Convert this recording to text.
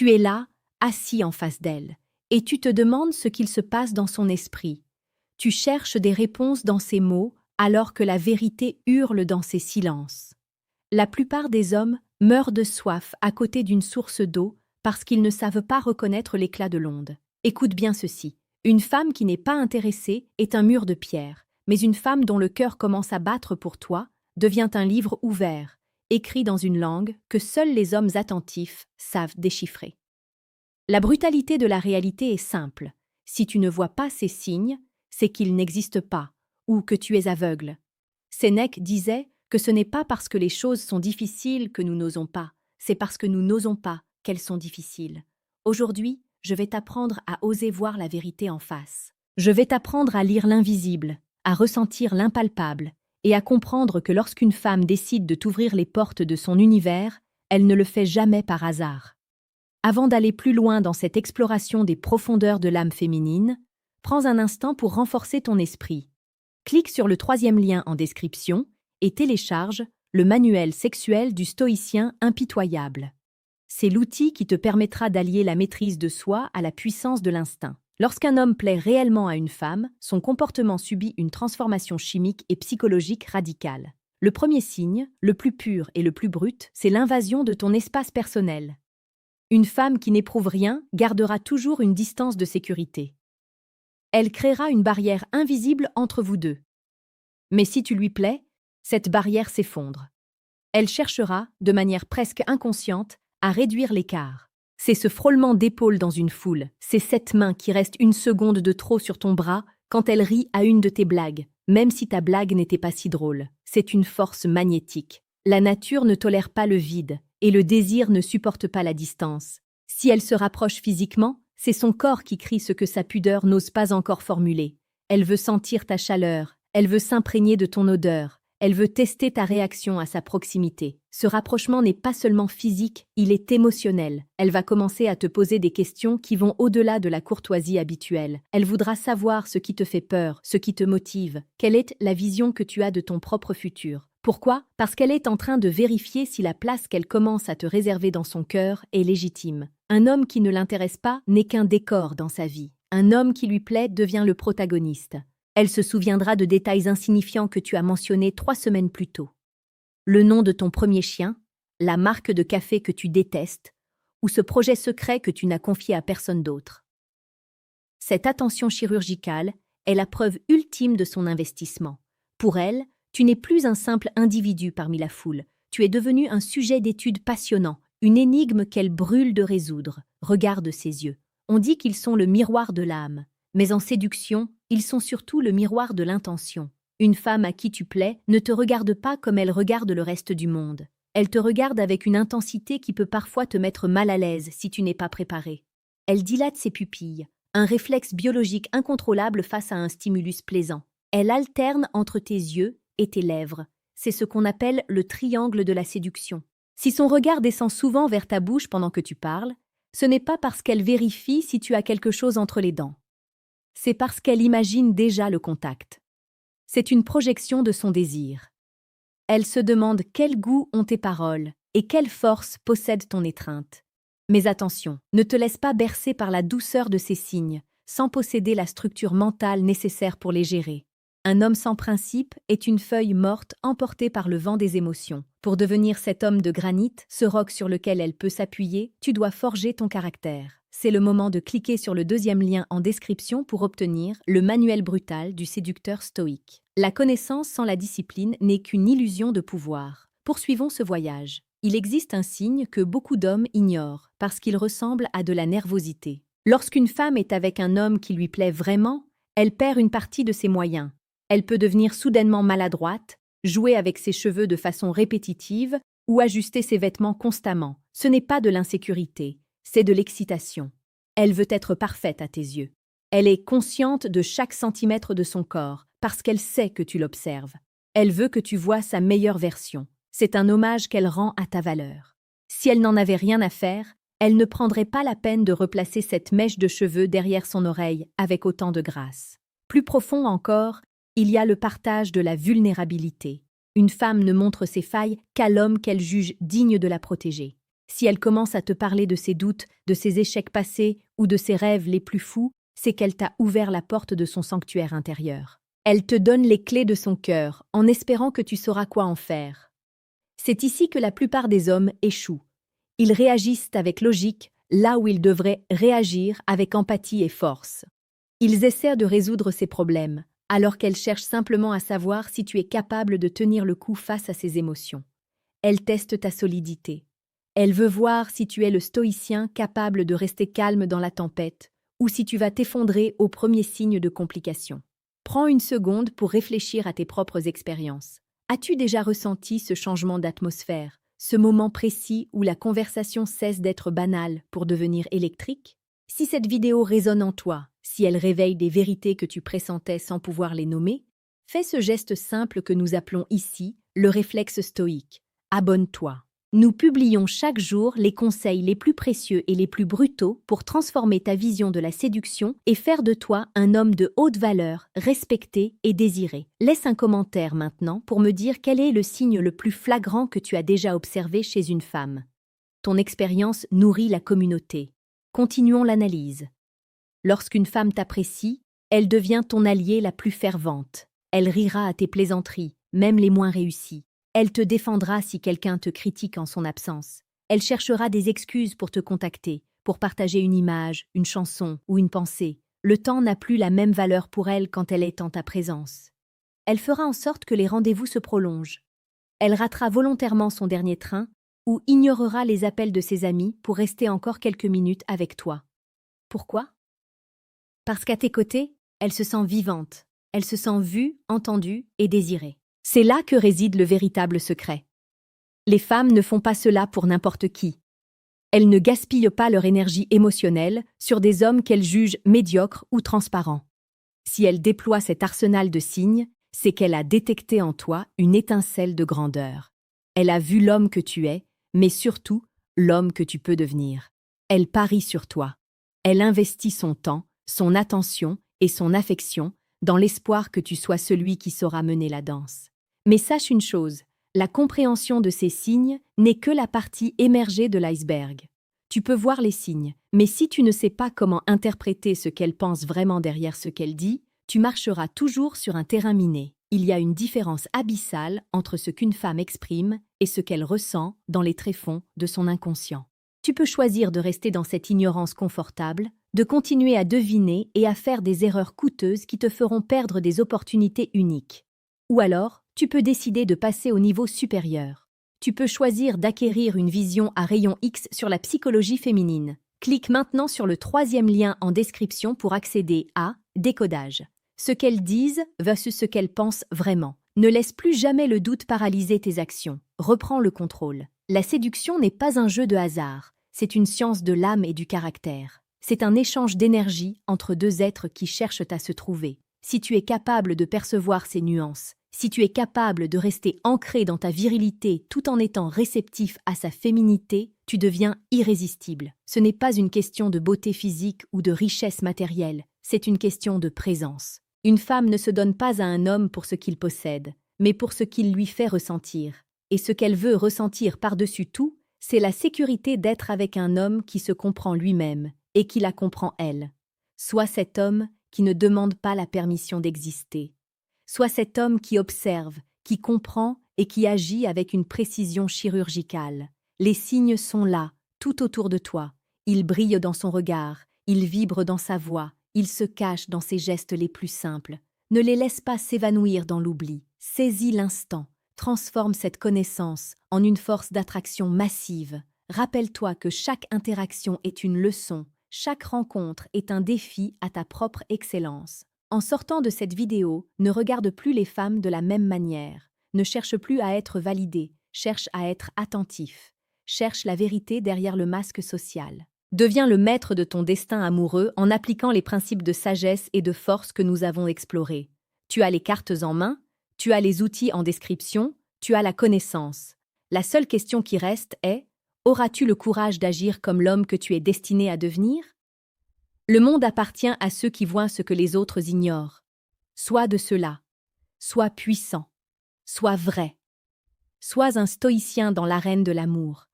Tu es là, assis en face d'elle, et tu te demandes ce qu'il se passe dans son esprit. Tu cherches des réponses dans ses mots, alors que la vérité hurle dans ses silences. La plupart des hommes meurent de soif à côté d'une source d'eau parce qu'ils ne savent pas reconnaître l'éclat de l'onde. Écoute bien ceci. Une femme qui n'est pas intéressée est un mur de pierre, mais une femme dont le cœur commence à battre pour toi devient un livre ouvert, écrit dans une langue que seuls les hommes attentifs savent déchiffrer. La brutalité de la réalité est simple. Si tu ne vois pas ces signes, c'est qu'ils n'existent pas, ou que tu es aveugle. Sénèque disait que ce n'est pas parce que les choses sont difficiles que nous n'osons pas, c'est parce que nous n'osons pas qu'elles sont difficiles. Aujourd'hui, je vais t'apprendre à oser voir la vérité en face. Je vais t'apprendre à lire l'invisible, à ressentir l'impalpable, et à comprendre que lorsqu'une femme décide de t'ouvrir les portes de son univers, elle ne le fait jamais par hasard. Avant d'aller plus loin dans cette exploration des profondeurs de l'âme féminine, prends un instant pour renforcer ton esprit. Clique sur le 3e lien en description et télécharge le manuel sexuel du stoïcien impitoyable. C'est l'outil qui te permettra d'allier la maîtrise de soi à la puissance de l'instinct. Lorsqu'un homme plaît réellement à une femme, son comportement subit une transformation chimique et psychologique radicale. Le premier signe, le plus pur et le plus brut, c'est l'invasion de ton espace personnel. Une femme qui n'éprouve rien gardera toujours une distance de sécurité. Elle créera une barrière invisible entre vous deux. Mais si tu lui plais, cette barrière s'effondre. Elle cherchera, de manière presque inconsciente, à réduire l'écart. C'est ce frôlement d'épaules dans une foule, c'est cette main qui reste une seconde de trop sur ton bras quand elle rit à une de tes blagues, même si ta blague n'était pas si drôle. C'est une force magnétique. La nature ne tolère pas le vide, et le désir ne supporte pas la distance. Si elle se rapproche physiquement, c'est son corps qui crie ce que sa pudeur n'ose pas encore formuler. Elle veut sentir ta chaleur, elle veut s'imprégner de ton odeur, elle veut tester ta réaction à sa proximité. Ce rapprochement n'est pas seulement physique, il est émotionnel. Elle va commencer à te poser des questions qui vont au-delà de la courtoisie habituelle. Elle voudra savoir ce qui te fait peur, ce qui te motive, quelle est la vision que tu as de ton propre futur. Pourquoi ? Parce qu'elle est en train de vérifier si la place qu'elle commence à te réserver dans son cœur est légitime. Un homme qui ne l'intéresse pas n'est qu'un décor dans sa vie. Un homme qui lui plaît devient le protagoniste. Elle se souviendra de détails insignifiants que tu as mentionnés 3 semaines plus tôt. Le nom de ton premier chien, la marque de café que tu détestes, ou ce projet secret que tu n'as confié à personne d'autre. Cette attention chirurgicale est la preuve ultime de son investissement. Pour elle, tu n'es plus un simple individu parmi la foule, tu es devenu un sujet d'étude passionnant, une énigme qu'elle brûle de résoudre. Regarde ses yeux. On dit qu'ils sont le miroir de l'âme, mais en séduction, ils sont surtout le miroir de l'intention. Une femme à qui tu plais ne te regarde pas comme elle regarde le reste du monde. Elle te regarde avec une intensité qui peut parfois te mettre mal à l'aise si tu n'es pas préparé. Elle dilate ses pupilles, un réflexe biologique incontrôlable face à un stimulus plaisant. Elle alterne entre tes yeux et tes lèvres. C'est ce qu'on appelle le triangle de la séduction. Si son regard descend souvent vers ta bouche pendant que tu parles, ce n'est pas parce qu'elle vérifie si tu as quelque chose entre les dents. C'est parce qu'elle imagine déjà le contact. C'est une projection de son désir. Elle se demande quel goût ont tes paroles et quelle force possède ton étreinte. Mais attention, ne te laisse pas bercer par la douceur de ces signes, sans posséder la structure mentale nécessaire pour les gérer. Un homme sans principe est une feuille morte emportée par le vent des émotions. Pour devenir cet homme de granit, ce roc sur lequel elle peut s'appuyer, tu dois forger ton caractère. C'est le moment de cliquer sur le 2e lien en description pour obtenir le manuel brutal du séducteur stoïque. La connaissance sans la discipline n'est qu'une illusion de pouvoir. Poursuivons ce voyage. Il existe un signe que beaucoup d'hommes ignorent parce qu'il ressemble à de la nervosité. Lorsqu'une femme est avec un homme qui lui plaît vraiment, elle perd une partie de ses moyens. Elle peut devenir soudainement maladroite, jouer avec ses cheveux de façon répétitive ou ajuster ses vêtements constamment. Ce n'est pas de l'insécurité, c'est de l'excitation. Elle veut être parfaite à tes yeux. Elle est consciente de chaque centimètre de son corps parce qu'elle sait que tu l'observes. Elle veut que tu vois sa meilleure version. C'est un hommage qu'elle rend à ta valeur. Si elle n'en avait rien à faire, elle ne prendrait pas la peine de replacer cette mèche de cheveux derrière son oreille avec autant de grâce. Plus profond encore, il y a le partage de la vulnérabilité. Une femme ne montre ses failles qu'à l'homme qu'elle juge digne de la protéger. Si elle commence à te parler de ses doutes, de ses échecs passés ou de ses rêves les plus fous, c'est qu'elle t'a ouvert la porte de son sanctuaire intérieur. Elle te donne les clés de son cœur, en espérant que tu sauras quoi en faire. C'est ici que la plupart des hommes échouent. Ils réagissent avec logique, là où ils devraient réagir avec empathie et force. Ils essaient de résoudre ces problèmes, alors qu'elle cherche simplement à savoir si tu es capable de tenir le coup face à ses émotions. Elle teste ta solidité. Elle veut voir si tu es le stoïcien capable de rester calme dans la tempête, ou si tu vas t'effondrer au premier signe de complication. Prends une seconde pour réfléchir à tes propres expériences. As-tu déjà ressenti ce changement d'atmosphère, ce moment précis où la conversation cesse d'être banale pour devenir électrique? Si cette vidéo résonne en toi, si elle réveille des vérités que tu pressentais sans pouvoir les nommer, fais ce geste simple que nous appelons ici le réflexe stoïque. Abonne-toi. Nous publions chaque jour les conseils les plus précieux et les plus brutaux pour transformer ta vision de la séduction et faire de toi un homme de haute valeur, respecté et désiré. Laisse un commentaire maintenant pour me dire quel est le signe le plus flagrant que tu as déjà observé chez une femme. Ton expérience nourrit la communauté. Continuons l'analyse. Lorsqu'une femme t'apprécie, elle devient ton alliée la plus fervente. Elle rira à tes plaisanteries, même les moins réussies. Elle te défendra si quelqu'un te critique en son absence. Elle cherchera des excuses pour te contacter, pour partager une image, une chanson ou une pensée. Le temps n'a plus la même valeur pour elle quand elle est en ta présence. Elle fera en sorte que les rendez-vous se prolongent. Elle ratera volontairement son dernier train ou ignorera les appels de ses amis pour rester encore quelques minutes avec toi. Pourquoi? Parce qu'à tes côtés, elle se sent vivante. Elle se sent vue, entendue et désirée. C'est là que réside le véritable secret. Les femmes ne font pas cela pour n'importe qui. Elles ne gaspillent pas leur énergie émotionnelle sur des hommes qu'elles jugent médiocres ou transparents. Si elle déploie cet arsenal de signes, c'est qu'elle a détecté en toi une étincelle de grandeur. Elle a vu l'homme que tu es, mais surtout l'homme que tu peux devenir. Elle parie sur toi. Elle investit son temps, son attention et son affection dans l'espoir que tu sois celui qui saura mener la danse. Mais sache une chose, la compréhension de ces signes n'est que la partie émergée de l'iceberg. Tu peux voir les signes, mais si tu ne sais pas comment interpréter ce qu'elle pense vraiment derrière ce qu'elle dit, tu marcheras toujours sur un terrain miné. Il y a une différence abyssale entre ce qu'une femme exprime et ce qu'elle ressent dans les tréfonds de son inconscient. Tu peux choisir de rester dans cette ignorance confortable, de continuer à deviner et à faire des erreurs coûteuses qui te feront perdre des opportunités uniques. Ou alors, tu peux décider de passer au niveau supérieur. Tu peux choisir d'acquérir une vision à rayon X sur la psychologie féminine. Clique maintenant sur le 3e lien en description pour accéder à Décodage. Ce qu'elles disent versus ce qu'elles pensent vraiment. Ne laisse plus jamais le doute paralyser tes actions. Reprends le contrôle. La séduction n'est pas un jeu de hasard. C'est une science de l'âme et du caractère. C'est un échange d'énergie entre deux êtres qui cherchent à se trouver. Si tu es capable de percevoir ces nuances, si tu es capable de rester ancré dans ta virilité tout en étant réceptif à sa féminité, tu deviens irrésistible. Ce n'est pas une question de beauté physique ou de richesse matérielle, c'est une question de présence. Une femme ne se donne pas à un homme pour ce qu'il possède, mais pour ce qu'il lui fait ressentir. Et ce qu'elle veut ressentir par-dessus tout, c'est la sécurité d'être avec un homme qui se comprend lui-même et qui la comprend elle. Soit cet homme qui ne demande pas la permission d'exister. Soit cet homme qui observe, qui comprend et qui agit avec une précision chirurgicale. Les signes sont là, tout autour de toi. Ils brillent dans son regard, ils vibrent dans sa voix, ils se cachent dans ses gestes les plus simples. Ne les laisse pas s'évanouir dans l'oubli. Saisis l'instant. Transforme cette connaissance en une force d'attraction massive. Rappelle-toi que chaque interaction est une leçon, chaque rencontre est un défi à ta propre excellence. En sortant de cette vidéo, ne regarde plus les femmes de la même manière. Ne cherche plus à être validé, cherche à être attentif. Cherche la vérité derrière le masque social. Deviens le maître de ton destin amoureux en appliquant les principes de sagesse et de force que nous avons explorés. Tu as les cartes en main, tu as les outils en description, tu as la connaissance. La seule question qui reste est: auras-tu le courage d'agir comme l'homme que tu es destiné à devenir? Le monde appartient à ceux qui voient ce que les autres ignorent. Sois de ceux-là. Sois puissant. Sois vrai. Sois un stoïcien dans l'arène de l'amour.